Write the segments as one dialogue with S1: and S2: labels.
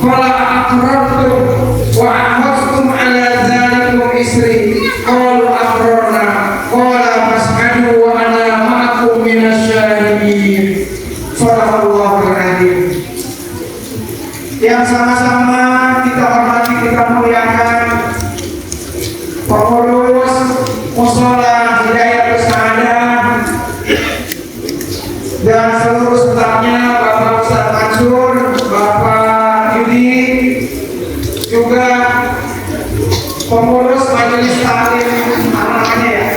S1: qala aqrartum wa akhadtum ala dzalikum isri qalu aqrarna qala fas'alu wa ana ma'akum minasyahidin. Shadaqallahul adzim. Yang sama-sama kita hormati, kita muliakan pengurus Mushola Hidayah Bersaadah dan seluruh stafnya, Bapak Ustaz Mansur, Bapak Yudi, juga pengurus majelis taklim namanya ya,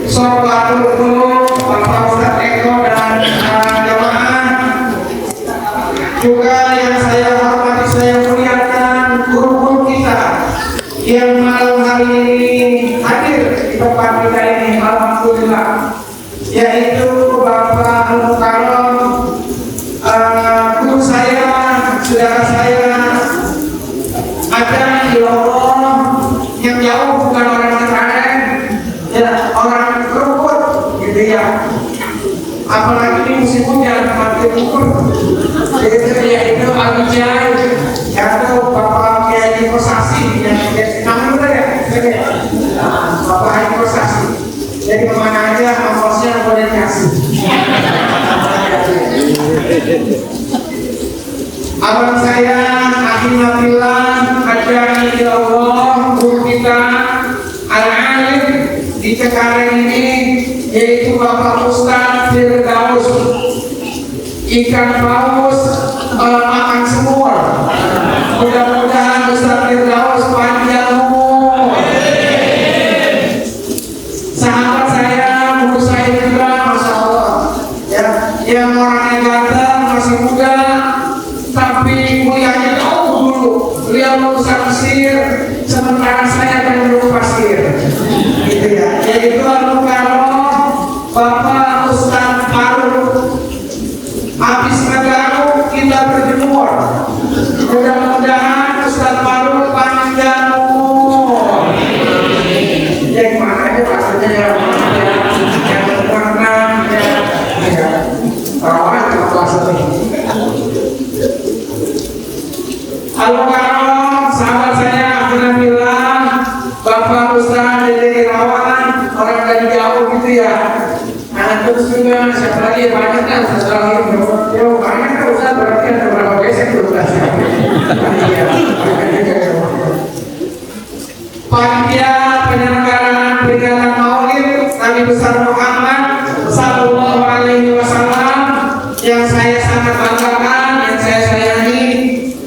S1: Sobatul Qulub, Bapak Ustaz Eko dan jamaah, juga yang saya hormati, saya muliakan guru-guru kita yang malam hari ini hadir di tempat kita ini, alhamdulillah, yaitu Bapak Al-Mukarram, guru saya, saudara saya, ada di Allah yang jauh, bukan orang Cengkareng, ya orang Kerukut, gitu ya. Apalagi ini musim hujan, mati ukur, yaitu Al-Wijai, yaitu Bapak Kiai Kosasi, yang namanya ya, Bapak Kiai Kosasi. Jadi kemana aja ongkosnya boleh dikasih. Abang saya Akhinatillah Adjani di Allah, guru kita Al-Alim di Cengkareng ini, yaitu Bapak Ustaz Firdaus. Ikan paus makan semua. Mudah-mudahan Ustaz Firdaus panjang umur. Sahabat saya, guru saya juga, masya Allah, ya, yang orangnya ganteng, masih muda, tapi kuliahnya jauh dulu. Beliau lulusan Mesir, sementara saya kan dulu pasir, gitu ya. Yaitu Al-Mukarram Bapak Ustaz Faruk. Habis ngegaruk kita berjemur. Mudah-mudahan Ustaz Faruk panjang umur. Ya gimana aja maksudnya ya, yang warna ya, rawan ke kelas ini. Al-Mukarram sahabat saya Alhamdulillah, Bapak Ustaz dari Rawan, orang dari jauh gitu ya. Nah terus juga siapa lagi banyak kan, setelah ini banyak kan Ustaz, berarti ada berapa besek tuh Ustaz. Panitia penyelenggaraan peringatan Maulid Nabi besar Muhammad Sallallahu Alaihi Wasallam yang saya sangat banggakan, yang saya sayangi,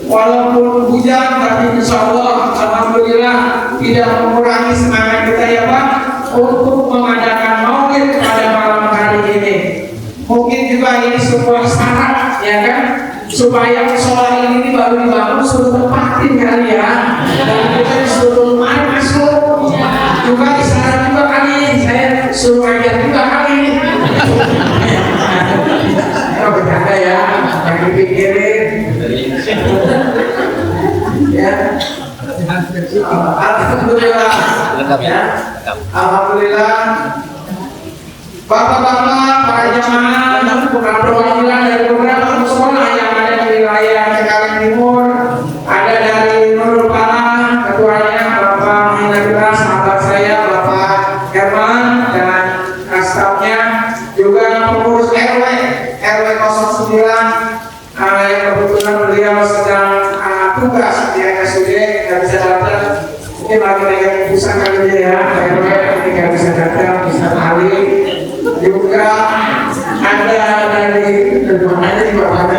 S1: walaupun hujan tapi insya Allah alhamdulillah tidak mengurangi semangat kita ya Pak untuk mengadakan Maulid pada malam hari ini. Mungkin juga ini sebuah syarat ya kan, supaya sholat ini baru dibangun suruh tempatin kali ya, dan kita disuruh mari masuk juga isyarat juga kali, saya suruh ajar juga kali. Kalau bercanda ya, yang dipikirin ya. Alhamdulillah ya, alhamdulillah. Bapak-bapak, para jamaah, bukan perwakilan dari beberapa mushola yang ada di wilayah Cengkareng Timur, ada dari Nurul Falah, ketuanya Bapak Akhinatillah, sahabat saya Bapak Herman dan stafnya, juga pengurus RW 09 yang kebetulan beliau sedang tugas di RSUD, nggak bisa datang, mungkin lagi megang pusat kali ya, RW ini nggak bisa datang, bisa balik. Juga ada dari mana di bawah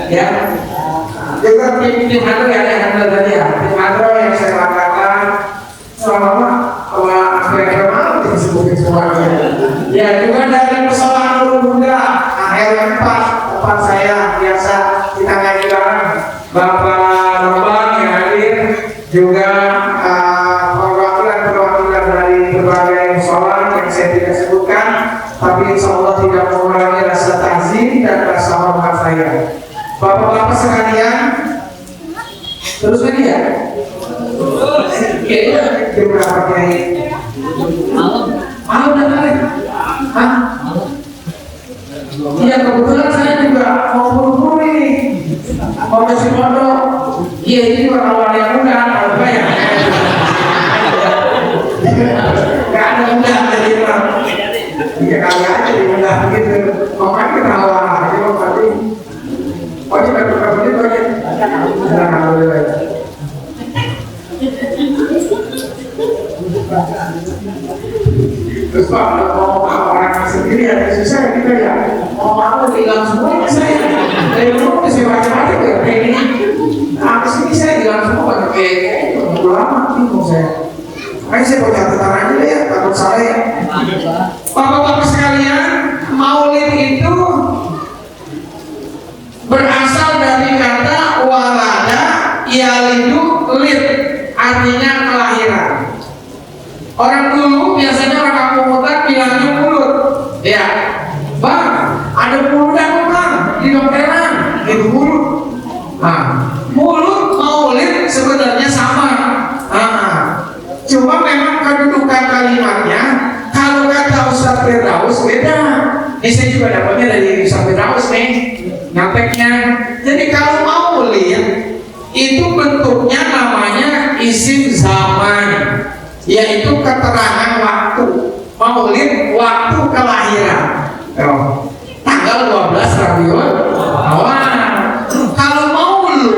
S1: ya, juga tim hadro ya, yang ada tadi ya, tim hadro yang saya katakan selama apa disebutin semuanya ya, juga dari persoalan Nurul Huda RW 4 tempat saya biasa kita ngaji bareng, Bapak Lambang yang hadir, juga perwakilan dari berbagai mushola yang saya tidak sebutkan, tapi insya Allah tidak mengurangi rasa ta'zim dan rasa hormat saya. Bapak-bapak sekalian, terus lagi ya? Kayaknya jam berapa Kiai? Malam dan hari? Hah? Iya, kebetulan saya juga mau buru-buru ini. mau ke pondok. Iya ini orang yang muda, apa ya? Gak ada muda jadi orang. Iya kali aja di muda gitu. Kok kan ketawa aja kok tadi. Oh ini kan ini kok ya. Terus kalau mau orang sendiri ada susah gitu ya. Mau hilang semua saya. Dari dulu masih macam-macam ya kayak gini. Apa sih saya hilang semua kayak itu lama bingung saya. Makanya saya mau catatan aja ya takut salah ya. Bapak-bapak sekalian, maulid itu berasal dari kata walada yalidu lid, artinya kelahiran. Orang dulu biasanya orang kampung kota bilangnya mulut, ya, bang, ada mulutan bang di dokteran, itu mulut. Nah, mulut maulid sebenarnya sama. Cuma memang kedudukan kalimatnya, kalau kata Ustaz Firdaus beda. Ini saya juga dapatnya dari Ustaz Firdaus nih, nyapeknya. Jadi kalau maulid itu bentuknya namanya isim zaman, yaitu keterangan waktu. Maulid waktu kelahiran, tanggal 12 Rabiul Awal. Kalau maulud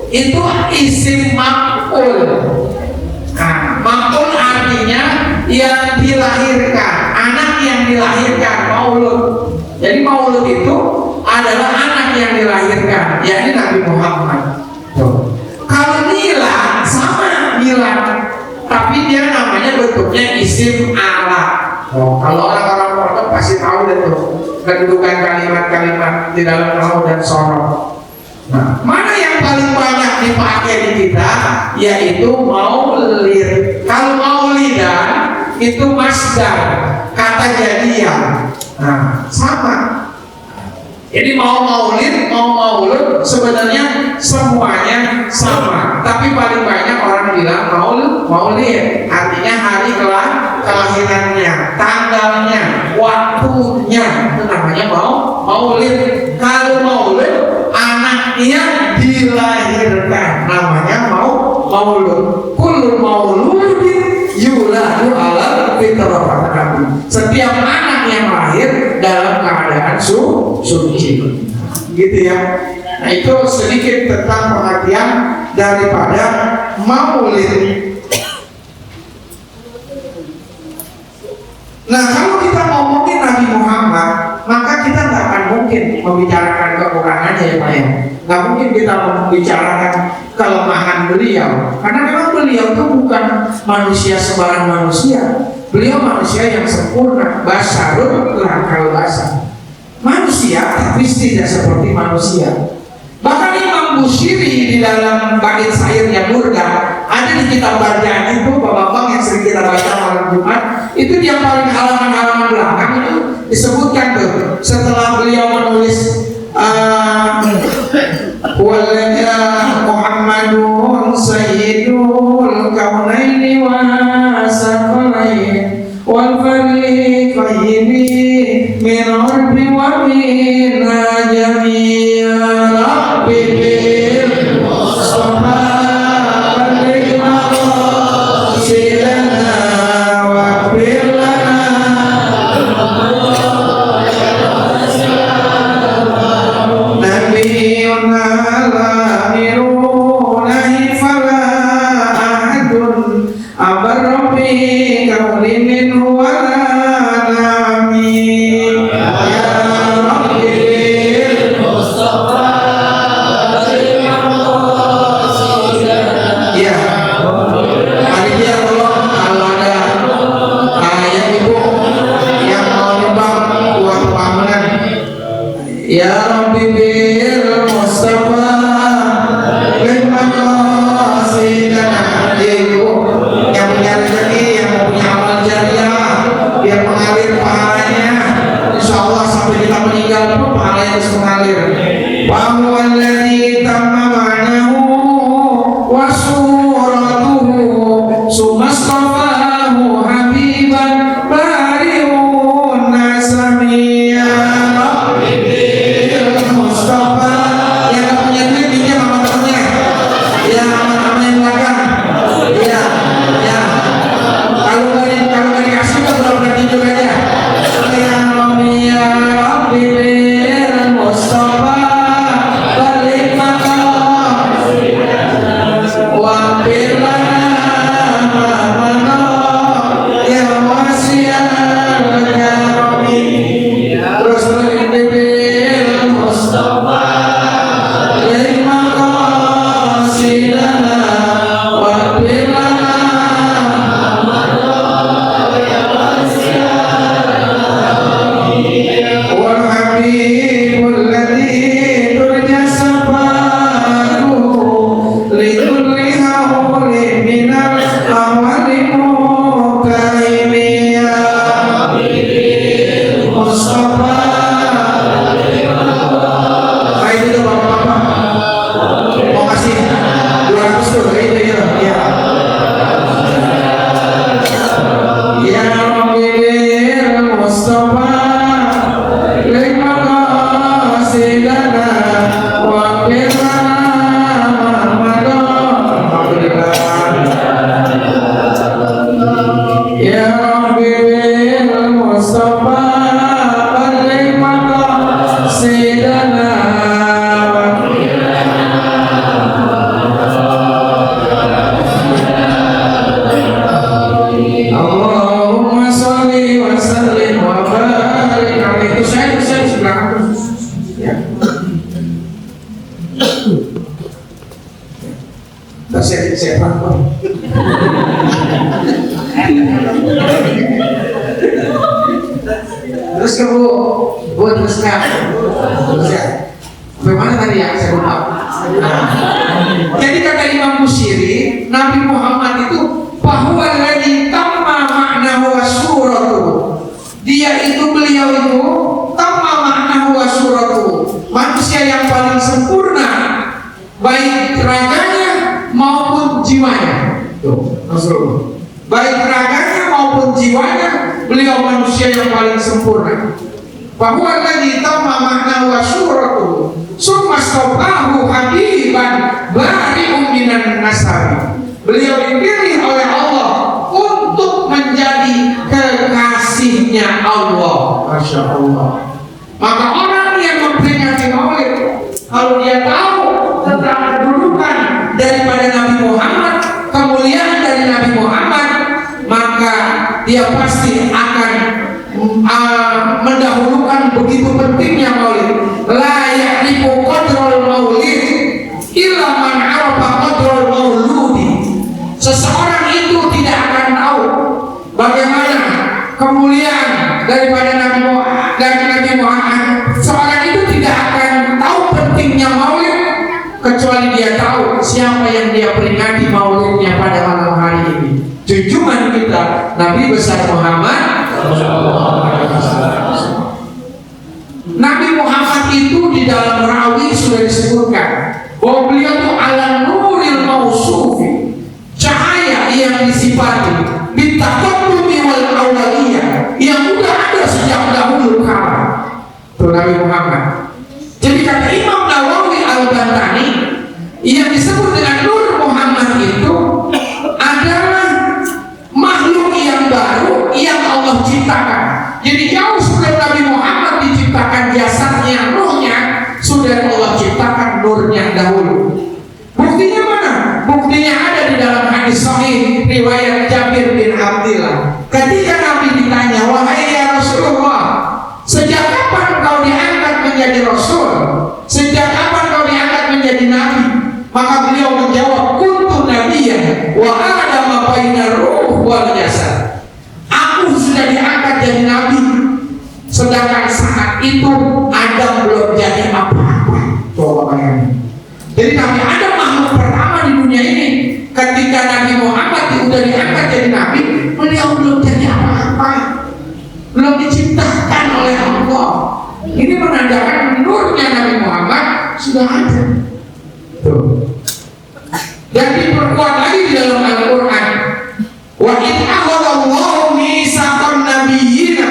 S1: itu isim maf'ul. Nah, maf'ul artinya yang dilahirkan, anak yang dilahirkan, maulud. Jadi maulud itu adalah anak yang dilahirkan, yakni Nabi Muhammad. Kalau nilai sama bilang, tapi dia namanya bentuknya isim ala. Kalau orang-orang pondok pasti tahu deh tuh kedudukan kalimat-kalimat di dalam nahwu dan sorok. Nah, mana yang paling banyak dipakai di kita, yaitu maulid. Kalau maulidan itu masdar, kata jadian. Nah, sama. Jadi mau maulid, mau maulud sebenarnya semuanya sama. Tapi paling banyak orang bilang maulid, artinya hari kelahirannya, tanggalnya, waktunya, itu namanya maulid. Kalau maulid anaknya dilahirkan, namanya maulud. Kullu mauludin yuladu ala fitrah. Setiap anak yang lahir dalam keadaan suci, gitu ya. Nah itu sedikit tentang pengertian daripada maulid. Nah kalau kita ngomongin Nabi Muhammad, maka kita nggak akan mungkin membicarakan kekurangannya ya Pak ya. Nggak mungkin kita membicarakan kelemahan beliau, karena memang beliau itu bukan manusia sembarang manusia. Beliau manusia yang sempurna, basarun lakal basar, manusia tapi tidak seperti manusia. Bahkan Imam Busiri di dalam bait syairnya Burda, ada di kitab bacaan itu bapak-bapak yang sering kita baca malam Jumat, itu yang paling halaman-halaman belakang itu disebutkan tuh setelah beliau menulis walanya Muhammadun sayyidul kaunaini wa sakalain wal fariqaini min ardi wa min jami'a rabbi bil mustafa baligna silana wa bilana nabiyun alamiruna fala ahadun abarrabi kaulimin wala nami ya rabbi mustafa ya panitia tolong kalau ada yang ibu yang mau nyumbang uang pamnan ya rabbi bil mustafa lima qasidana ibu yang punya rezeki, yang punya amal jariah, biar mengalir pahalanya. Insya Allah sampai kita meninggal pun pahalanya terus mengalir. Wa huwa alladzi tamma ma'nahu wa suratuhu sumastafahu habiban bari'un nasami ya rabbi bil mustafa Saya paham. Terus kamu buat teruskan. Bagaimana tadi ya? Saya lupa. Jadi kata Imam Busiri, Nabi Muhammad itu bahwa lagi tamma maknahu wa suratuhu. Dia itu, beliau itu tamma maknahu wa suratuhu, manusia yang paling sempurna baik raganya maupun jiwanya. Tuh, Rasulullah. Baik raganya maupun jiwanya, beliau manusia yang paling sempurna. Bahwa lagi tamma maknahu wa suratuhu. Summa stafahu habiban bari'un minan nasabi. Beliau dipilih oleh Allah untuk menjadi kekasihnya Allah. Masya Allah. Maka orang yang memperingati Maulid, kalau dia tahu tentang kedudukan daripada Nabi Muhammad, kemuliaan dari Nabi Muhammad, maka dia pasti akan mendahulukan begitu pentingnya Maulid. La ya'rifu qadral maulid illa man 'arafa qadral mauludi. Seseorang itu tidak akan tahu bagaimana kemuliaan daripada Nabi Muhammad. Seorang itu tidak akan tahu pentingnya Maulid kecuali dia tahu siapa yang dia peringati Maulidnya pada malam hari ini. Junjungan kita Nabi besar Muhammad. Nabi Muhammad itu di dalam rawi sudah disebutkan bahwa beliau itu ala nuril mausufi, cahaya yang disifati bitaqaddumi wal awaliyah, yang udah ada sejak dahulu kala. Itu Nabi Muhammad. Jadi kata Imam Nawawi Al-Bantani, yang disebut dengan Nur Muhammad itu adalah makhluk yang baru yang Allah ciptakan. Jadi jauh sebelum Nabi Muhammad diciptakan jasadnya, ruhnya, sudah Allah ciptakan nurnya dahulu. Buktinya mana? Buktinya ada di dalam hadis sahih riwayat Jabir bin Abdillah. Ketika Nabi ditanya, wahai ya Rasulullah, sejak kapan kau diangkat menjadi Rasul? Sejak kapan kau diangkat menjadi Nabi? Maka beliau menjawab, kuntu nabiyyan wa adama baina ruh wal jasad. Aku sudah diangkat jadi Nabi, sedangkan saat itu Adam belum jadi apa-apa. Coba bayangin. Jadi Nabi Adam makhluk pertama di dunia ini. Ketika Nabi Muhammad sudah diangkat jadi Nabi, beliau belum jadi apa-apa, belum diciptakan oleh Allah. Ini menandakan nurnya Nabi Muhammad sudah ada. Tuh. Dan diperkuat lagi di dalam Al-Quran. Wa in akhadallahu mitsaqan nabiyyina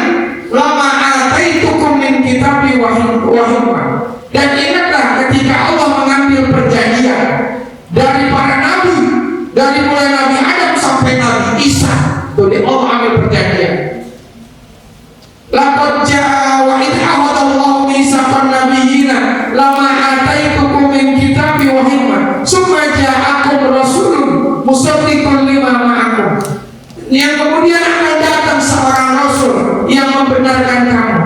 S1: lama ataitukum min kitabi wa hikmah. Dan ingatlah ketika Allah mengambil perjanjian dari para nabi, dari mulai Nabi Adam sampai Nabi Isa. Jadi Allah ambil perjanjian. Laqad jaa wa in akhadallahu mitsaqan nabiyyina lama ataitukum min kitabi wa hikmah. Summa ja'akum rasulun musaddiqun lima ma'akum. Yang kemudian akan datang seorang rasul yang membenarkan kamu.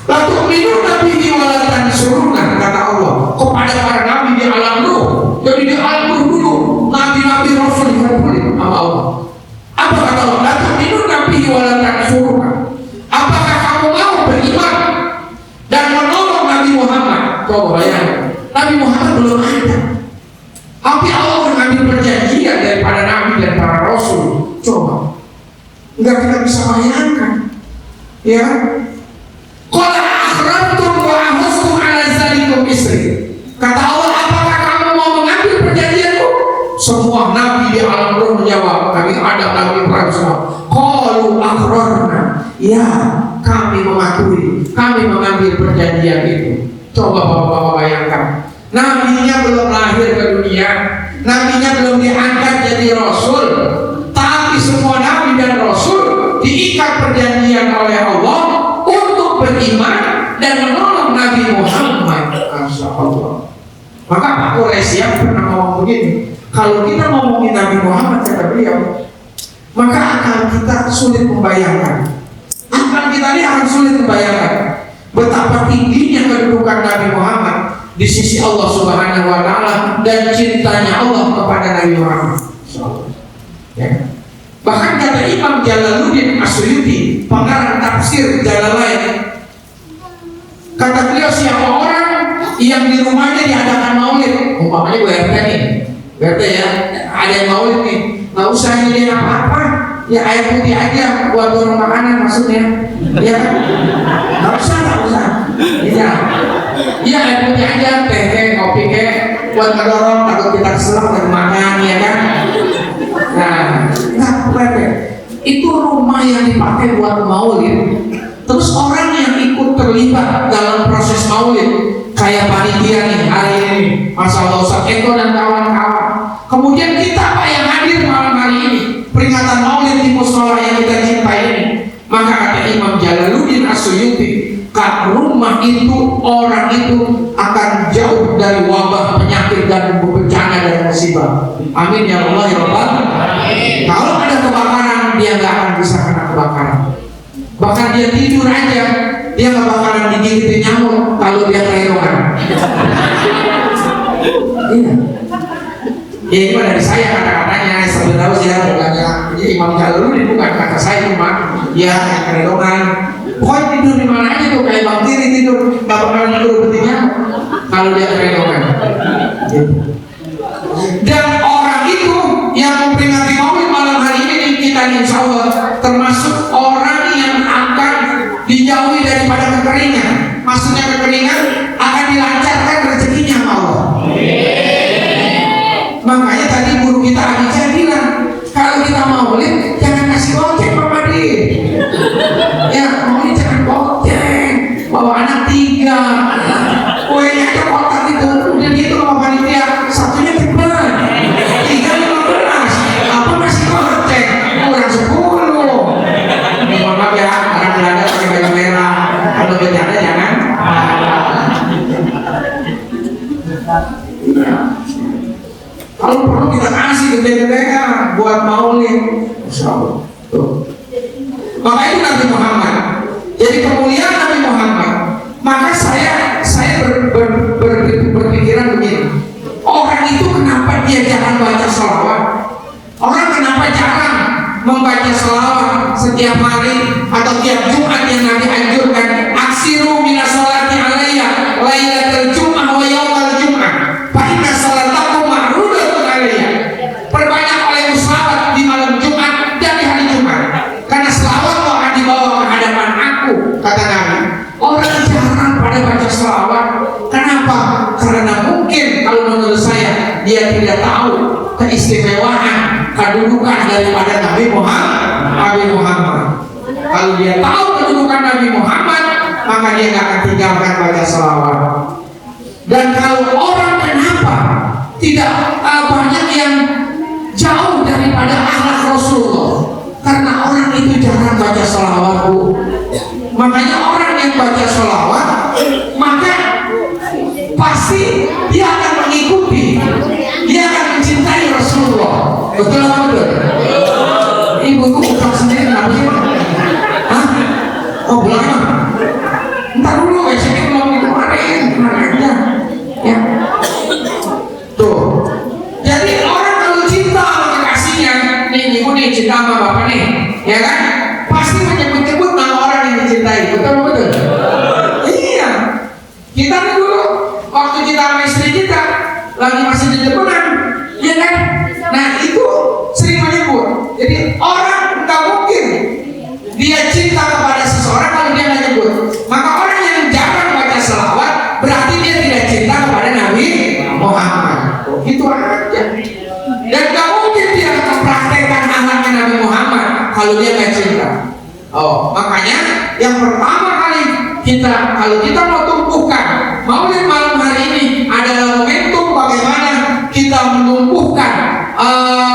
S1: Lalu minum nabi walatan suruna, kata Allah kepada para nabi di alam ruh. Jadi di alam ruh dulu nabi-nabi rasul dikumpulin sama Allah. Apa kata Allah? Lalu minum nabi walatan suruna. Apakah kamu mau beriman dan menolong Nabi Muhammad? Coba bayangkan, Nabi Muhammad belum ada, tapi Allah mengambil perjanjian daripada nabi dan para rasul. Coba, enggak kita bisa bayangkan, ya. Qala akhrantum wa ahustum ala zalikum isri. Kata Allah, apakah kamu mau mengambil perjanjianku? Semua nabi di alam roh menjawab, Nabi Adam, Nabi Ibrahim semua. Qalu akhrarna. Ya, kami mematuhi, kami mengambil perjanjian itu. Coba bapak-bapak bayangkan, nabinya belum lahir ke dunia, nabinya belum diangkat jadi rasul, tapi semua nabi dan rasul diikat perjanjian oleh Allah untuk beriman dan menolong Nabi Muhammad. Masya Allah. Maka Pak Quraisy pernah ngomong begini, kalau kita ngomongin Nabi Muhammad, kata beliau, maka akal kita sulit membayangkan. Akal kita ini akan sulit membayangkan betapa tingginya kedudukan Nabi Muhammad di sisi Allah Subhanahu wa Ta'ala dan cintanya Allah kepada Nabi Muhammad. Ya. Bahkan kata Imam Jalaluddin As-Suyuti, pengarang tafsir Jalalain, kata beliau, siapa orang yang di rumahnya diadakan maulid, umpamanya WRT nih, WRT ya, ada yang maulid nih, nggak usah nyediain apa-apa, ya air putih aja buat dorong makanan maksudnya, ya kan? Nggak usah, ya air putih aja, teh, kopi, buat ngedorong, takut kita keselak dan makan, ya kan? Nah, bukan itu rumah yang dipakai buat maulid. Terus orang yang ikut terlibat dalam proses maulid, kayak panitia nih hari ini, Masya Allah Ustaz Eko dan kawan-kawan. Kemudian kita Pak yang hadir malam hari ini, peringatan maulid di musola yang kita cintai ini. Maka kata Imam Jalaluddin As-Suyuti, rumah itu, orang itu akan jauh dari wabah, penyakit dan bencana dan musibah. Amin ya Allah ya Rabbal. Kalau ada kebakaran, dia nggak akan bisa kena kebakaran. Bahkan dia tidur aja, dia nggak bakalan digigitin nyamuk kalau dia kerenongan. Iya. Ya itu dari saya kata-katanya, saya tahu sih ya, bukannya Imam Jalaluddin, bukan kata saya, cuma ya kerenongan. Pokoknya tidur di mana aja tuh, kayak Bang Tiri tidur, nggak bakalan digigitin nyamuk kalau dia kerenongan. Dan orang itu yang memperingati maulid malam hari ini, kita insya Allah termasuk orang yang akan dijauhi daripada kekeringan. Maksudnya kekeringan akan dilancarkan rezekinya Allah. Makanya tadi guru kita Adija bilang, kalau kita maulid jangan kasih goceng Pak Madi. Ya maulid jangan goceng, bawa anak 3, kuenya aja kotak itu, dan itu sama panitia satunya tebal, 3,15, apa masih goceng, kurang 10. Mohon maaf ya, orang Belanda pakai baju merah, kalau bercanda jangan. Kalau perlu kita kasih gede-gedean buat maulid, Masya Allah. Maka itu Nabi Muhammad. Jadi kemuliaan Nabi Muhammad. Maka saya berpikiran begini. Orang itu kenapa dia jarang baca sholawat? Orang kenapa jarang membaca sholawat setiap hari atau tiap Jumat yang Nabi anjurkan? Aksiru minas sholati alayya lailatul jum'ah wa yaumal jum'ah fa inna sholatakum ma'rudatun alayya. Perbanyak oleh selawat di malam Jumat dan di hari Jumat, karena selawat akan dibawa ke hadapan aku, kata Nabi. Orang jarang pada baca selawat. Kenapa? Karena mungkin kalau menurut saya dia tidak tahu keistimewaan kedudukan daripada Nabi Muhammad. Kalau dia tahu kedudukan Nabi Muhammad, maka dia nggak akan tinggalkan baca selawat. Dan kalau orang kenapa tidak banyak yang jauh daripada akhlak Rasulullah, karena orang itu jarang baca selawat, Bu. Makanya orang yang baca selawat, maka pasti dia akan mengikuti, dia akan mencintai Rasulullah. Betul apa betul? Ibu itu bukan sendiri, kenapa sih? Hah? Oh belakang? Ntar dulu, saya belum kemarin aja. Ya. Tuh. Jadi orang kalau cinta sama kekasihnya, nih ibu nih cinta sama bapak nih, ya kan? Pasti menyebut-nyebut nama orang yang dicintai. Betul betul? Iya. Kita nih dulu waktu kita sama istri kita lagi masih di depan, ya kan? Nah itu sering menyebut. Jadi orang tak mungkin dia cinta kepada seseorang kalau dia nggak nyebut. Maka orang yang jarang baca selawat berarti dia tidak cinta kepada Nabi Muhammad. Itu aja. Dan tak mungkin dia mempraktekkan akhlaknya Nabi Muhammad kalau dia nggak cinta. Oh, makanya yang pertama kali kita, kalau kita mau tumbuhkan maulid malam hari ini adalah momentum bagaimana kita menumbuhkan,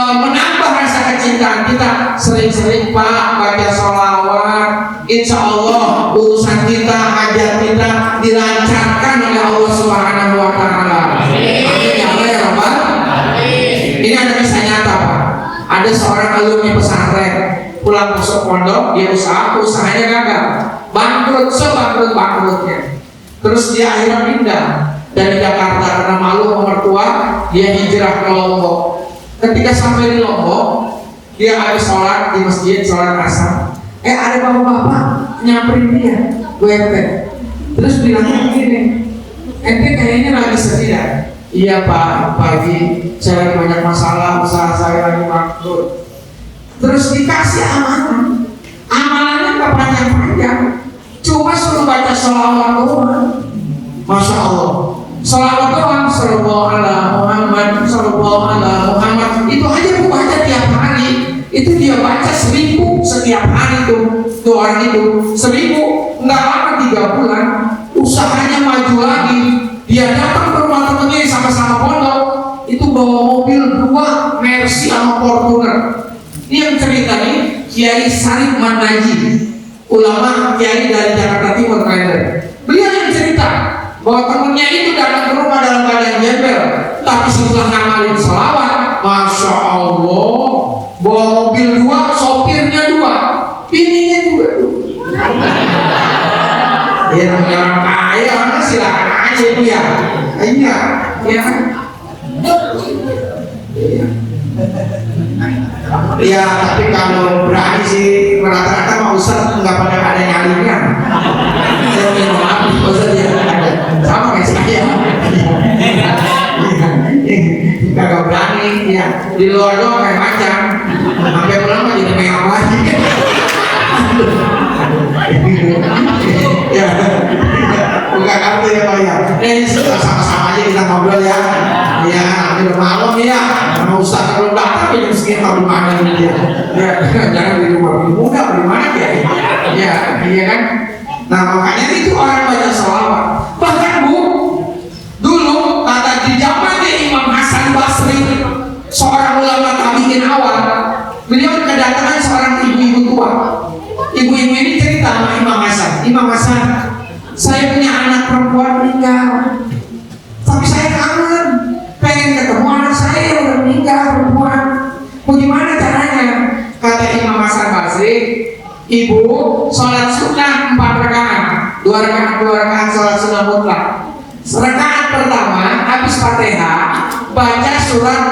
S1: menambah rasa kecintaan kita. Sering-sering Pak baca sholawat, insya Allah urusan kita, hajat kita dilancarkan oleh Allah Subhanahu Wa Taala. Amin ya Allah ya Rabbal. Ini ada kisah nyata Pak. Ada seorang alumni pesantren pulang masuk pondok, dia usahanya gagal, bangkrut sebangkrut-bangkrutnya. Terus dia akhirnya pindah dari Jakarta karena malu sama mertua, dia hijrah ke Lombok. Ketika sampai di Lombok, dia habis sholat di masjid, sholat asar. Ada bapak-bapak nyamperin dia, ente. Terus bilangnya begini, ente kayaknya lagi sedih ya? Iya Pak, pagi saya lagi banyak masalah, usaha saya lagi bangkrut. Terus dikasih amanah, amanahnya nggak panjang-panjang, cuma suruh baca sholawat doang. Masya Allah, sholawat doang, sallallahu ala Muhammad, sallallahu ala Muhammad. Itu aja bu baca tiap hari. Itu dia baca 1000 setiap hari tuh orang itu 1000, nggak lama 3 bulan usahanya maju lagi. Dia datang ke rumah temennya sama-sama pondok, itu bawa mobil 2 Mercy sama Fortuner. Ini yang cerita nih Kiai Sarif Manaji, ulama Kiai dari Jakarta Timur Kaiser. Beliau yang cerita bahwa temennya itu datang ke rumah dalam keadaan gembel, tapi setelah ngamalin sholawat, Masya Allah, bawa mobil 2, sopirnya 2, bininya 2. Ya namanya orang kaya, orang silakan aja itu ya. Iya, ya. Ya, tapi kalau berani sih rata-rata mau Ustaz nggak pada ada nyalinya. Saya minum maaf, Ustaz ya. Sama kayak saya. Kagak berani, ya. Di luar doang kayak macam. Sampai pulang mah jadi kayak apa lagi. Ya, bukan kartu ya Pak ya. Sama-sama aja kita ngobrol ya. Ya, udah malam ya. Sama Ustaz kalau datang ya mesti tahu di mana dia. Ya, jangan di rumah muda di mana ya. Ya, iya kan. Nah makanya itu orang baca sholawat. Bahkan bu, dulu kata di zamannya Imam Hasan Basri, seorang ulama tabi'in awal, beliau kedatangan seorang ibu-ibu tua. Ibu-ibu ini cerita sama Imam Hasan. Imam Hasan, saya punya anak perempuan meninggal, tapi saya kangen, pengen ketemu anak saya yang udah meninggal perempuan. Bagaimana caranya? Kata Imam Hasan Basri, ibu sholat sunnah 4 rakaat, 2 rakaat sholat sunnah mutlak. Rakaat pertama habis Fatihah baca surat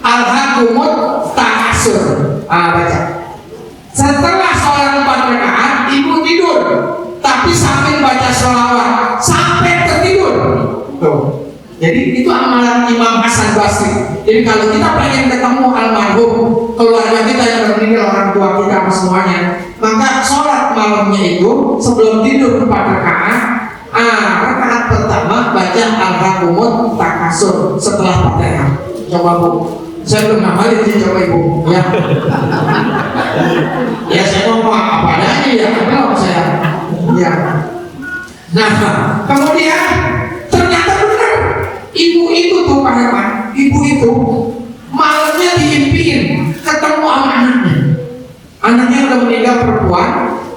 S1: Al-Hakumut Takasur. Baca. Setelah sholat 4 rakaat ibu tidur, tapi sambil baca sholawat sampai tertidur. Tuh. Jadi itu amalan Imam Hasan Basri. Jadi kalau kita pengen ketemu almarhum, keluarga kita yang meninggal, orang tua kita apa semuanya, maka sholat malamnya itu sebelum tidur 4 rakaat. Rakaat pertama baca Al-Hakumut Takasur setelah Fatihah. Coba bu, saya belum ngapalin sih, coba ibu ya. Ya saya ngomong apa adanya ya, kenal saya ya. Nah kemudian ternyata benar, ibu itu tuh Pak Herman, ibu itu malamnya diimpiin ketemu sama anaknya. Anaknya udah meninggal perempuan,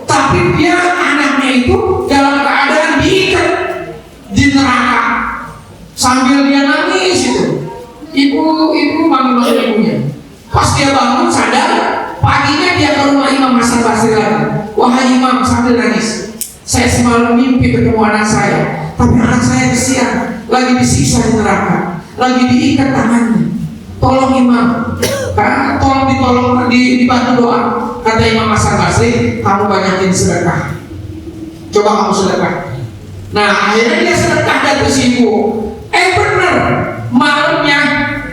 S1: tapi dia anaknya itu dalam keadaan diikat di neraka sambil dia nangis itu. Ibu manggil ibunya. Pas dia bangun sadar, paginya dia ke rumah Imam Hasan Basri lagi. Wahai Imam, sambil nangis, saya semalam mimpi ketemu anak saya, tapi anak saya kesian, lagi disiksa di neraka, lagi diikat tangannya. Tolong Imam, tolong dibantu doa. Kata Imam Hasan Basri, kamu banyakin sedekah. Coba kamu sedekah. Nah akhirnya dia sedekah dari si ibu. Bener, malamnya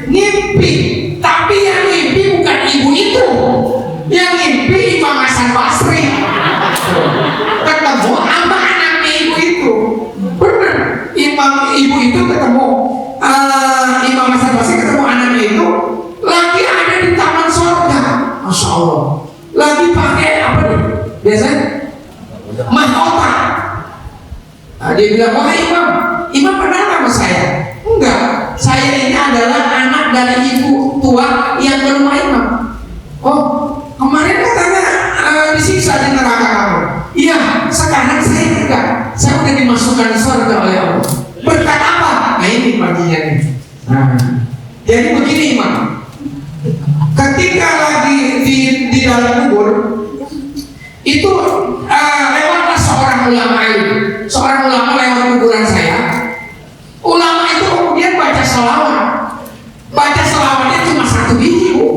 S1: ngimpi, tapi yang ngimpi bukan ibu itu, yang ngimpi Imam Hasan Basri. Ketemu sama anaknya ibu itu. Bener, ibu itu ketemu Imam Hasan Basri ketemu anaknya itu lagi ada di taman surga. Masya Allah. Lagi pakai apa nih? Biasanya mahkota. Dia bilang, wah Imam kenal sama saya? Enggak, saya ini adalah anak dari ibu tua yang ke rumah Imam. Oh, kemarin katanya disiksa di neraka kamu. Iya, sekarang saya enggak. Saya udah dimasukkan di surga oleh Allah. Berkat apa? Nah ini paginya nih. Nah, jadi begini Imam. Ketika lagi di dalam kubur, itu lewatlah seorang ulama alim. Seorang ulama lewat kuburan saya. Ulama selawat. Baca selawatnya cuma satu biji, Bu.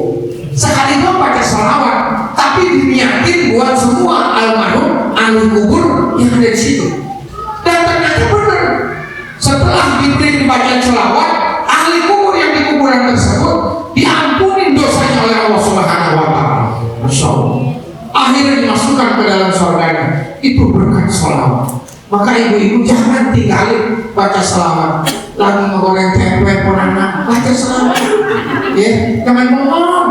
S1: Sekali doang baca selawat, tapi diniatin buat semua almarhum ahli kubur yang ada di situ. Dan ternyata benar. Setelah diberi bacaan selawat, ahli kubur yang di kuburan tersebut diampuni dosanya oleh Allah Subhanahu wa Ta'ala. Masya Allah. Akhirnya dimasukkan ke dalam surganya. Itu berkat selawat. Maka ibu-ibu jangan tinggalin baca selawat. Lagi ngegoreng tempe pun anak baca selawat. Ya, jangan ngomong.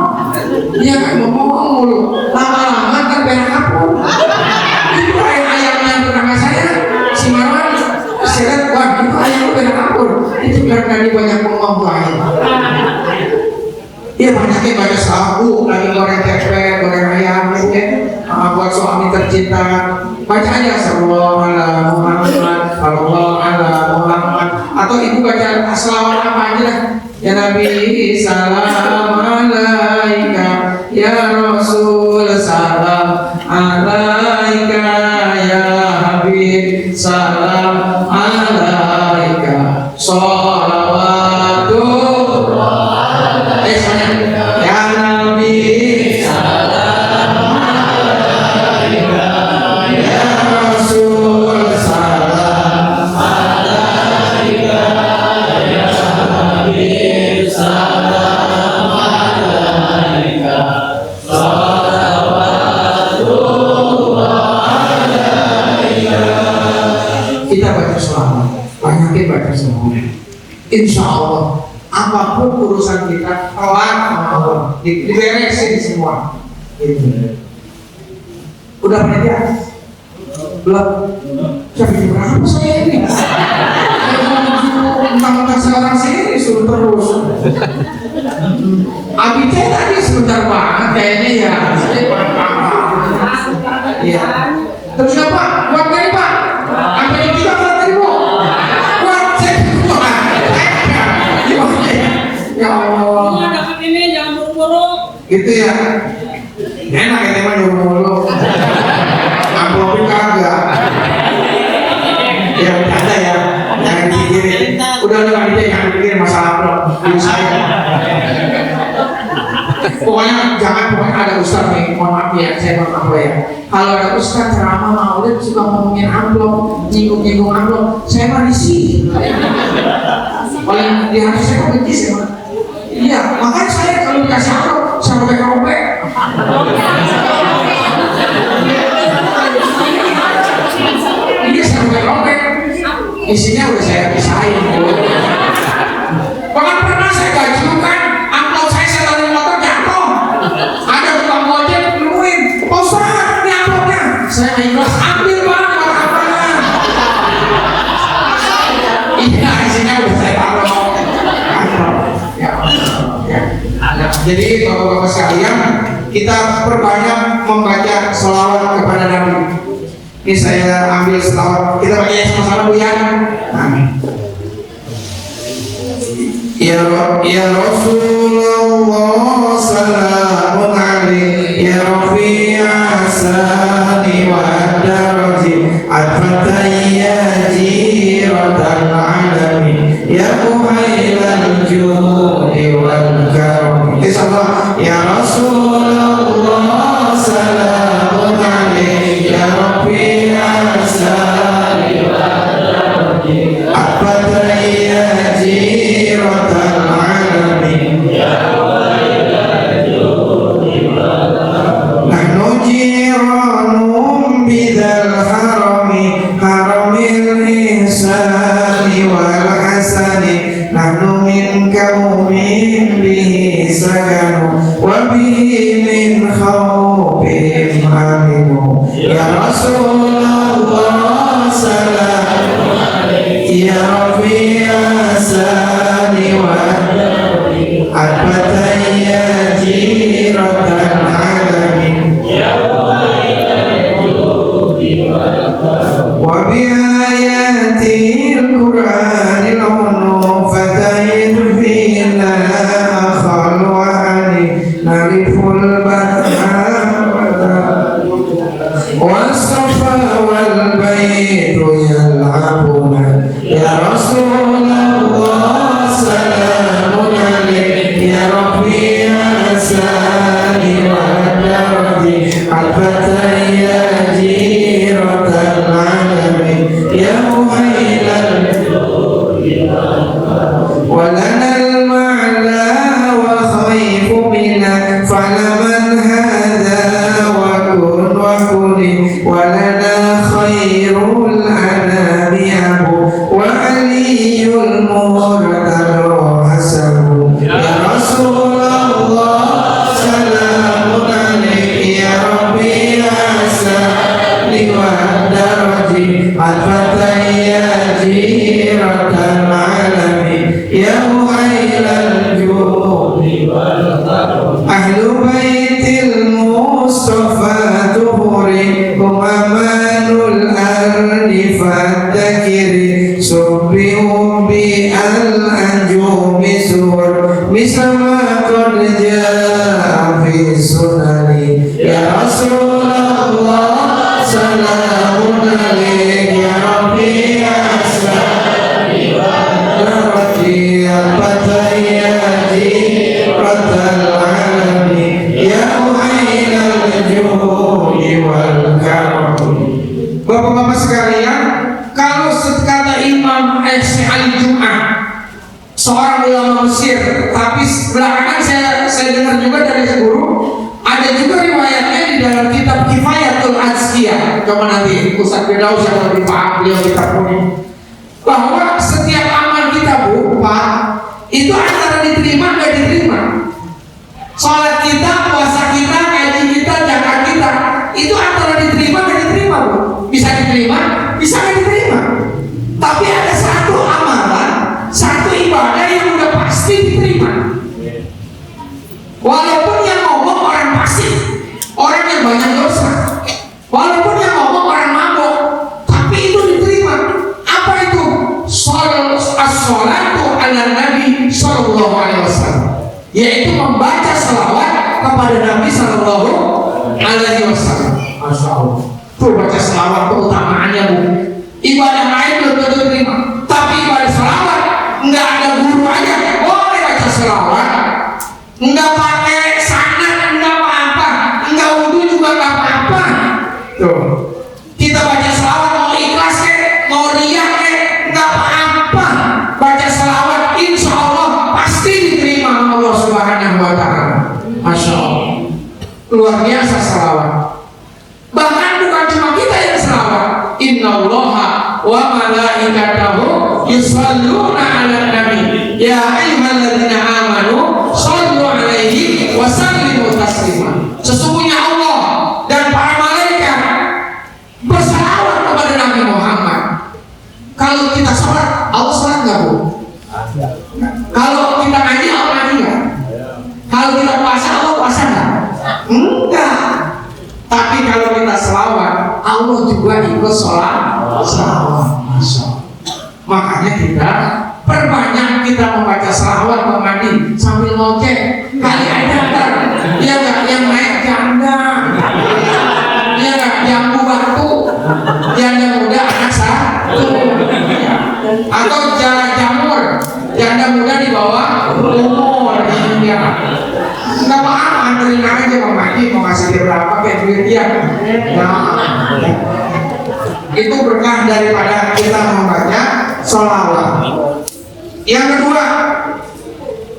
S1: Iya kan ngomong mulu. Lama-lama terberak kapur. Itu ayam-ayamnya tetangga saya, si Marwan. Saya lihat, wah itu ayam berak kapur. Itu karena dia banyak ngomong tuh ayam. Iya banyaknya baca selawat. Lagi goreng tempe, goreng ayam, ya. Buat suami tercinta. Baca aja sallallahu ala Muhammad, sallallahu ala Muhammad. Atau ibu baca selawat apa aja lah. Ya Nabi salam alaika, ya Rasul salam alaika, ya Habib salam alaika, sholawatullah. Ya Nabi salam alaika, ya Rasul salam alaika, ya Habib salam alaika, sholawatullah alaika. Kita baca selawat, banyakin baca selawat. Insya Allah apapun urusan kita kelar sama Allah, diberesin semua. Gitu. Udah pernah belum? Sampai berapa saya ini? Tentang sekarang sini suruh terus. Abite tadi sebentar banget kayaknya ya. Iya. Terus apa? Buat dari Pak? Apa yang kita buat dari Bu? Buat cek buat. Ya Allah.
S2: Dapat ini jangan buru-buru.
S1: Gitu ya. Enak ya teman buru-buru. Amplopin kagak. Ya bercanda ya. Jangan dipikirin. Udah jangan dipikirin masalah amplop. Saya. Pokoknya ada ustaz nih, mohon maaf ya, saya mohon maaf ya. Kalau ada ustaz ceramah maulid suka ngomongin amplop, nyinggung amplop, saya mah risih. Paling di hati saya benci saya. Iya, makanya saya kalau dikasih amplop, saya robek-robek. Iya, saya robek-robek. Isinya udah saya pisahin. Bahkan pernah saya gajikan amplop saya taruh di motor jatuh. Ada tukang ojek nemuin, Pak Ustaz, ini amplopnya. Saya ikhlas ambil bang, apa-apa. Iya, isinya udah saya taruh. Ya. Jadi bapak-bapak sekalian, kita perbanyak membaca selawat kepada Nabi. Ini saya ambil selawat, kita baca sama-sama Bu ya. Amin. Ya Rasulullah salamun alaihi, ya Rafi'a sani wa daraji, al-fatayya jiratal alamin, ya muhailal judi wal karam. Ya Rasulullah salamun alaihi, ya Rafi'a sani wa daraji, al-fatayya jiratal alamin, ya muhailal judi wal karam. Nahnu jiranum bidal harami, haramil ihsani wal hasani, nahnu min kaumin bihi sakanu, wa bihi min khawfihim alimu. Ya Rasulullah salamu alaihi, ya Rafi'a sani wa daraji, al-fatayya jiratal alamin, ya muhailal judi wal karam. Wa bi ayatil Qur'anil unuf fataytu fina akhal wa ali, nariful bahra wa safa wal baytu yal'abuna. Ya Rasulullah salam ولنا المعلى وخيف منا فلمن هذا وكن ولنا خير الأنام أبو وعلي المرتضى حسن يا رسول الله سلام عليك يا ربي أسأل والدرج الفتى يا جيرة العالم يا ويل الجود أهل بيت المصطفى ظهرهم أمان الأرض فالذكر سبهم بالأنجوم سور مثل ما قد جاء في السنن يا رسول الله سلام عليك يا ربي أسأل ورحمتي الفتى يا جيرة العالم يا ويل الجود والكرم. Bapak-bapak sekalian, kalau kata Imam Ali Jum'ah, seorang ulama Mesir, tapi belakangan saya dengar juga dari guru, ada juga riwayatnya di dalam kitab Kifayatul Azkiyah. Coba nanti Ustaz Firdaus yang lebih paham, beliau kitab ini, bahwa setiap amal kita Pak, itu antara diterima nggak diterima. Salat kita, puasa kita, ngaji kita, zakat kita, itu antara diterima nggak diterima, Bu. Bisa diterima, bisa nggak diterima. Tapi ada satu amalan, satu ibadah yang udah pasti diterima. Walaupun yang ngomong orang fasik, orang yang banyak dosa, walaupun yang ngomong orang mabuk, tapi itu diterima. Apa itu? As-sholatu ala Nabi Sallallahu Alaihi Wasallam, yaitu membaca salawat kepada Nabi Sallallahu Alaihi Wasallam. Masya Allah. Tuh baca salawat keutamaannya, Bu. Ibadah lain belum tentu terima, tapi ibadah salawat nggak ada guru aja boleh baca salawat, nggak pakai sanad, nggak apa-apa, nggak wudu juga nggak apa-apa. Tuh kita baca salawat mau ikhlas mau riya nggak apa-apa, baca salawat insya Allah pasti diterima Allah Subhanahu Wa Taala. Masya Allah, luar biasa salawat. Bahkan bukan cuma kita yang salawat, innallaha wa malaikatahu yusalluna 'alan nabi ya ayyuhalladzina amanu shallu 'alaihi wa sallimu taslima. Sesungguhnya Allah dan para malaikat bersalawat kepada Nabi Muhammad. Kalau kita sholat, Allah sholat nggak, Bu? Kalau kita ngaji, Allah ngaji nggak? Kalau kita puasa, Allah puasa nggak? Enggak. Tapi kalau kita selawat, Allah juga ikut sholat. Makanya kita perbanyak kita membaca selawat mengadi sambil ngoceh. Kali ada ya nggak yang naik janda, ya nggak jambu batu, janda muda anak satu, atau jamur janda muda di bawah umur. Ya nggak apa-apa, anterin aja mengadi, mau kasih dia berapa kayak duit dia. Itu berkah daripada kita membaca sholawat. Yang kedua,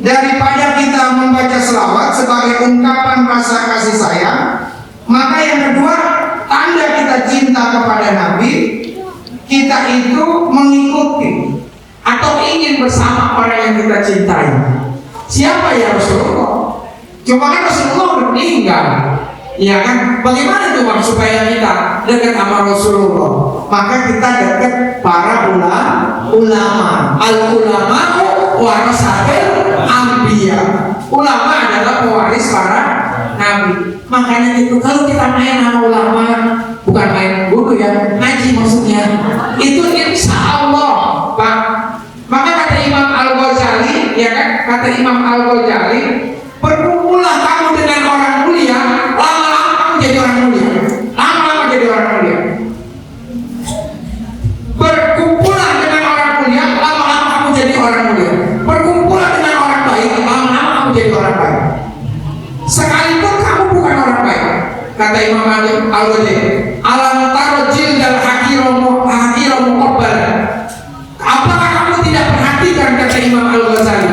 S1: daripada kita membaca sholawat sebagai ungkapan rasa kasih sayang, maka yang kedua, tanda kita cinta kepada Nabi, kita itu mengikuti atau ingin bersama orang yang kita cintai. Siapa ya Rasulullah? Cuma kan Rasulullah udah meninggal, ya kan? Bagaimana tuh Bang supaya kita dekat sama Rasulullah? Maka kita dekat para ulama. Al-ulama'u warasatul anbiya. Ulama adalah pewaris para nabi. Makanya itu kalau kita main sama ulama, bukan main guru ya, ngaji maksudnya, itu insya Allah, Pak. Maka kata Imam Al-Ghazali, ya kan? Kata Imam Al-Ghazali, berkumpullah kamu dengan orang mulia, lama-lama kamu jadi orang mulia. Lama-lama jadi orang mulia. Berkumpullah dengan orang mulia, lama-lama kamu jadi orang mulia. Berkumpullah dengan orang baik, lama-lama kamu jadi orang baik. Sekalipun kamu bukan orang baik, kata Imam Al-Ghazali, alam tarojil dal hakiromu qabbal. Apakah kamu tidak perhatikan, kata Imam Al-Ghazali,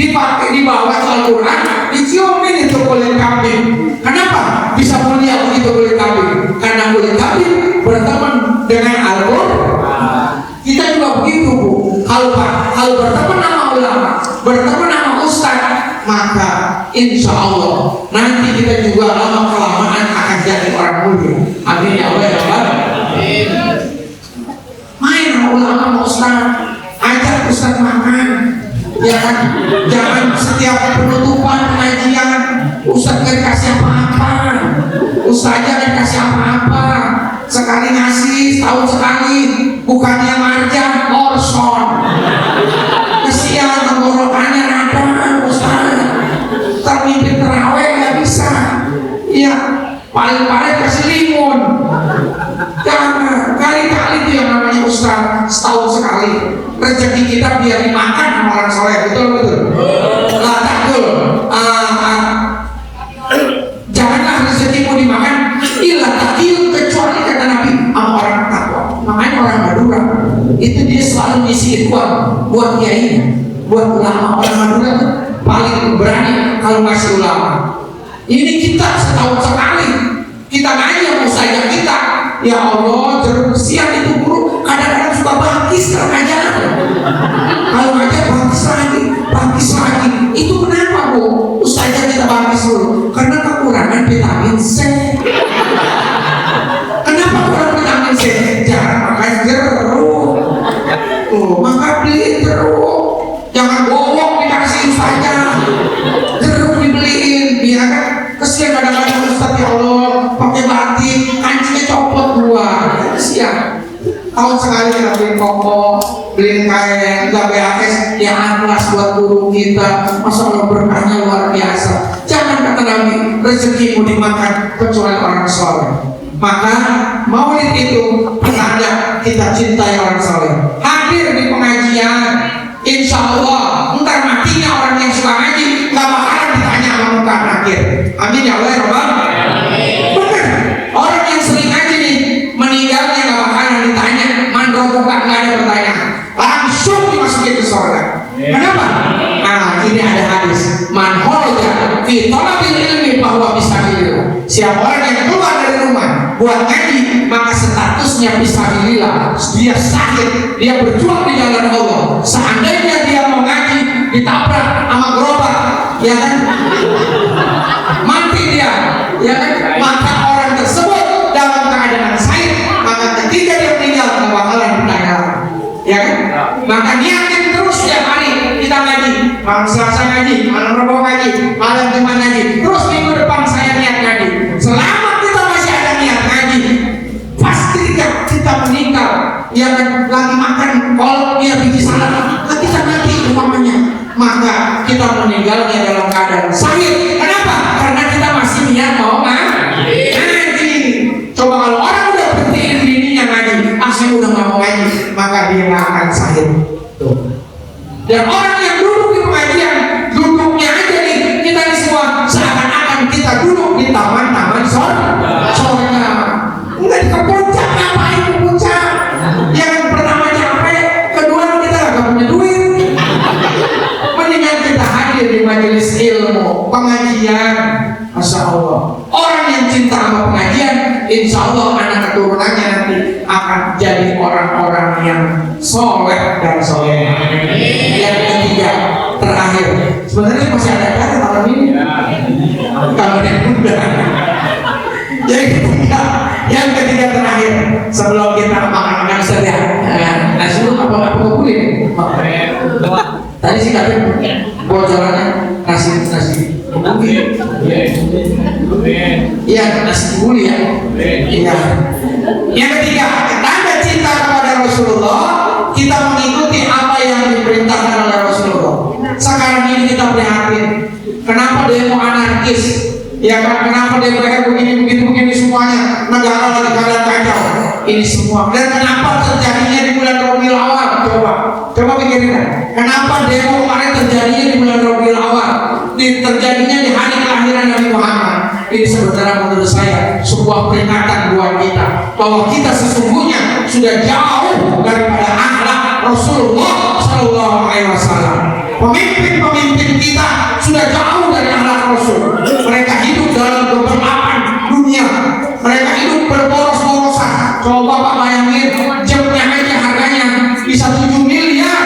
S1: dipakai, dibawa ke Al-Quran, diciumin itu kulit kambing. Kenapa bisa mulia begitu kulit kambing? Karena kulit kambing berteman dengan Al-Quran. Kita juga begitu, Bu. Kalau berteman sama ulama, berteman sama ustaz, maka insya Allah nanti kita juga lama kelamaan akan jadi orang mulia. Amin ya Allah ya Allah. Main sama ulama sama ustaz, ajak ustaz makan, ya kan? Jangan setiap penutupan pengajian ustaz gak dikasih apa-apa, ustaz aja gak dikasih apa-apa. Sekali ngasih, tahun sekali, bukannya marjan, orson. Kesian tenggorokannya rada, ustaz. Termimpin terawih nggak bisa. Iya, paling-paling kasih limun. Jangan, kali-kali itu yang namanya ustaz, setahun sekali. Rezeki kita biar dimakan sama orang soleh, betul-betul. Lah takul. Janganlah rezekimu dimakan, ilah takil, kecuali kata Nabi sama orang takwa. Makanya orang Madura itu dia selalu ngisi uang buat kiai, buat ulama. Orang Madura tuh paling berani kalau ngasih ulama. Ini kita setahun sekali kita ngaji sama saja kita. Ya Allah, jeruk siang itu guru kadang-kadang suka bangkis kerajaan. Kalau ngajar bangkis lagi. Itu kenapa, Bu? Ustazah kita bangkis dulu karena kekurangan vitamin C. Kenapa kurang vitamin C? Jangan makan jeruk. Maka beli jeruk. Jangan bohong dikasih ustazah. Jeruk dibeliin, biar kan kesian kadang-kadang ustaz, ya Allah, pakai batik, kancingnya copot dua. Kesian. Tahun sekali kita beliin koko, beliin kain, nggak BAS, yang akhlas buat guru kita. Masya Allah berkahnya luar biasa. Jangan kata Nabi, rezekimu dimakan kecuali orang soleh. Maka maulid itu tanda kita cintai orang soleh. Hadir di pengajian, insya Allah ntar matinya orang yang suka ngaji nggak bakalan ditanya sama muka nakir. Amin ya Allah ya Rabbal. Benar, orang yang sering ngaji nih meninggalnya nggak bakalan ditanya, mandrobuka, nggak ada pertanyaan, langsung dimasukin ke surga. Kenapa? Nah, ini ada hadis, man kharaja fi talabil ilmi bahwa fisabilillah. Siapa orang yang keluar dari rumah buat ngaji, maka statusnya fisabilillah. Dia sakit, dia berjuang di jalan Allah. Seandainya dia mau ngaji ditabrak sama gerobak, ya kan? Mati dia, ya kan? Maka orang tersebut dalam keadaan sakit, maka ketika dia meninggal nggak bakalan ditanya, ya kan? Maka niatin terus setiap hari kita ngaji, malam Selasa ngaji, malam Rabu ngaji, malam Jumat ngaji, terus minggu depan saya niat ngaji. Selama kita masih ada niat ngaji, pasti kita meninggal, ya kan? Lagi makan kolak ya biji salad, kita mati umpamanya, maka kita meninggalnya dalam keadaan sakit. Kenapa? Karena kita masih niat mau ngaji. Coba kalau orang udah berhentiin dirinya ngaji, saya udah nggak mau ngaji, maka dia nggak akan sakit. Tuh. Dan orang yang duduk di pengajian, duduknya aja nih, kita di semua seakan-akan kita duduk di taman-taman sorga. Enggak di kepuncak, ngapain di puncak? Yang pertama capek, kedua kita nggak punya duit. Mendingan kita hadir di majelis ilmu, pengajian. Masya Allah. Orang yang cinta sama pengajian, insya Allah anak keturunannya nanti akan jadi orang-orang yang soleh dan soleh. Yang ketiga, terakhir, sebenarnya masih ada kata tahun ini. Kalau yang muda. Yang ketiga terakhir, sebelum kita makan saja. Nasi lu apa kulit? Tadi sih katanya bocorannya nasi. Mungkin. Iya, nasi kebuli ya. Iya. Yang ketiga, tanda cinta kepada Rasulullah, kita mengikuti apa yang diperintahkan oleh Rasulullah. Sekarang ini kita prihatin, kenapa demo anarkis? Ya kan, kenapa DPR begini semuanya, negara lagi keadaan kacau. Ini semua. Dan kenapa terjadinya di bulan Rabiul Awal? Coba pikirin. Kenapa demo kemarin terjadinya di bulan Rabiul Awal? Terjadinya di hari kelahiran Nabi Muhammad. Ini sebenarnya menurut saya sebuah peringatan buat kita bahwa kita sesungguhnya sudah jauh daripada akhlak Rasulullah Sallallahu Alaihi Wasallam. Pemimpin-pemimpin kita sudah jauh dari akhlak Rasul. Mereka hidup dalam keberlapan dunia. Mereka hidup berboros-borosan. Coba Pak bayangin, jamnya aja harganya bisa 7 miliar.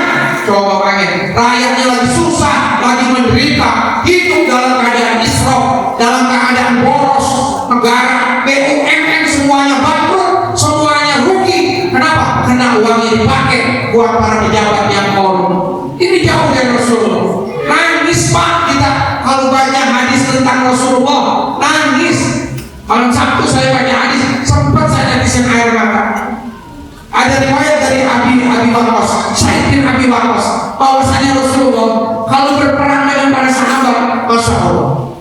S1: Coba bayangin, rakyatnya lagi susah, lagi menderita, hidup dalam keadaan israf, dalam keadaan boros. Negara, BUMN semuanya bangkrut, semuanya rugi. Kenapa? Karena uangnya dipakai buat para pejabat yang korup. Ini jauh dari Rasulullah. Nangis Pak kita kalau baca hadis tentang Rasulullah, nangis. Malam Sabtu saya baca hadis, sempat saya netizen air mata. Ada riwayat dari Abi Waqqas, Sa'id bin Abi Waqqas, bahwasanya Rasulullah kalau berperang dengan para sahabat, masya Allah,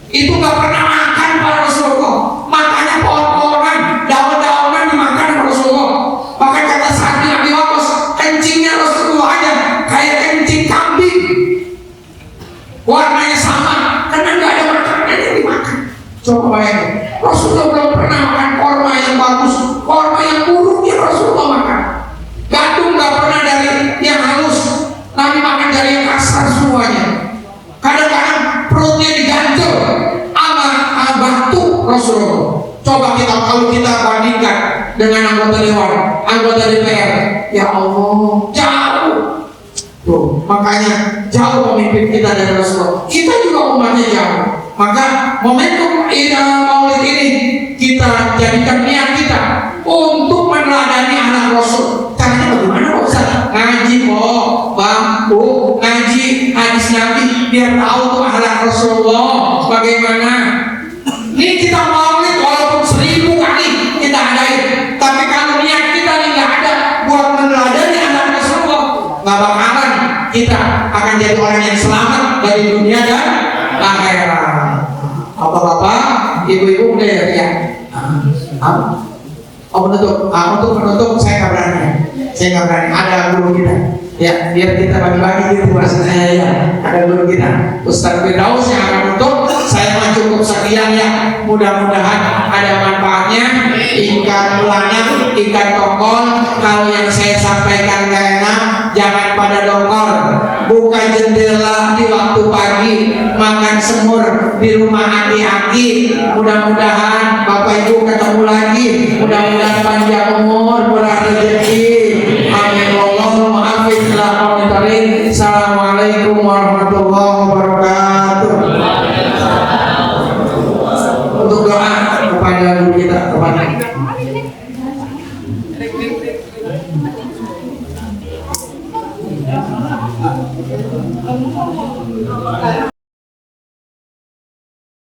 S1: itu nggak pernah makan para Rasulullah. Makanya pohon-pohonan, daun-daunan dimakan sama Rasulullah. Bahkan kata Sa'id bin Abi Waqqas, kencingnya Rasulullah aja kayak kencing kambing, warnanya sama, karena nggak ada makanan yang dimakan. Coba bayangin, Rasulullah belum pernah makan korma yang bagus, korma yang buruk ya Rasulullah makan. Gandum nggak pernah dari yang halus, Nabi makan dari yang kasar semuanya. Kadang-kadang perutnya diganjel sama batu Rasulullah. Coba kalau kita bandingkan dengan anggota dewan, anggota DPR, ya Allah, jauh. Tuh, makanya jauh pemimpin kita dari Rasulullah. Kita juga umatnya jauh. Maka momentum Maulid ini kita jadikan niat kita untuk meneladani anak Rasul. Caranya bagaimana Pak Ustaz? Ngaji Bang, ngaji hadis Nabi biar tahu tuh akhlak Rasulullah bagaimana. Ini kita Maulid walaupun 1000 kali kita adain, tapi kalau niat kita ini nggak ada buat meneladani anak Rasulullah, nggak bakalan kita akan jadi orang yang selamat dari dunia dan akhirat. Bapak-bapak, ibu-ibu udah ya? Untuk menutup saya nggak berani. Ada guru kita, ya biar kita bagi-bagi gitu bahasanya ya. Ada guru kita, Ustaz Firdaus yang akan menutup. Saya mah cukup sekian ya. Mudah-mudahan ada manfaatnya. Ikan pelanyang, ikan tongkol. Kalau yang saya sampaikan gak enak, jangan pada dongkol. Buka jendela di waktu pagi, makan semur di rumah aki-aki. Mudah-mudahan Bapak Ibu ketemu lagi. Mudah-mudahan panjang umur, murah rezeki. Amin. Allahumma afiq la qaulitarin. Assalamualaikum warahmatullahi wabarakatuh. Untuk doa kepada guru kita kepada